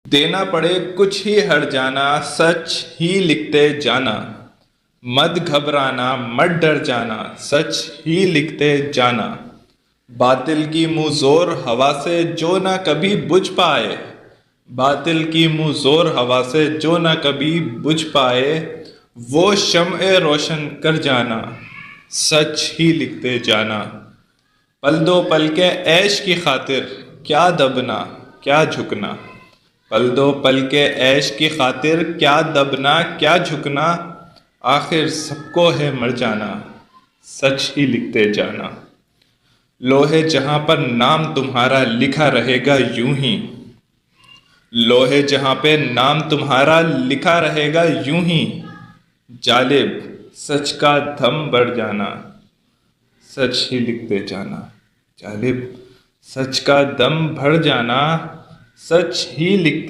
देना पड़े कुछ ही हट जाना, सच ही लिखते जाना। मत घबराना मत डर जाना, सच ही लिखते जाना। बातिल की मुंह जोर हवा से जो ना कभी बुझ पाए, बातिल की मुंह जोर हवा से जो ना कभी बुझ पाए। वो शम्ए रोशन कर जाना, सच ही लिखते जाना। पल दो पल के ऐश की खातिर क्या दबना क्या झुकना, पल दो पल के ऐश की खातिर क्या दबना क्या झुकना। आखिर सबको है मर जाना, सच ही लिखते जाना। लोहे जहां पर नाम तुम्हारा लिखा रहेगा यूं ही, लोहे जहां पे नाम तुम्हारा लिखा रहेगा यूं ही। जालिब सच का दम बढ़ जाना, सच ही लिखते जाना। जालिब सच का दम बढ़ जाना, सच ही लिखते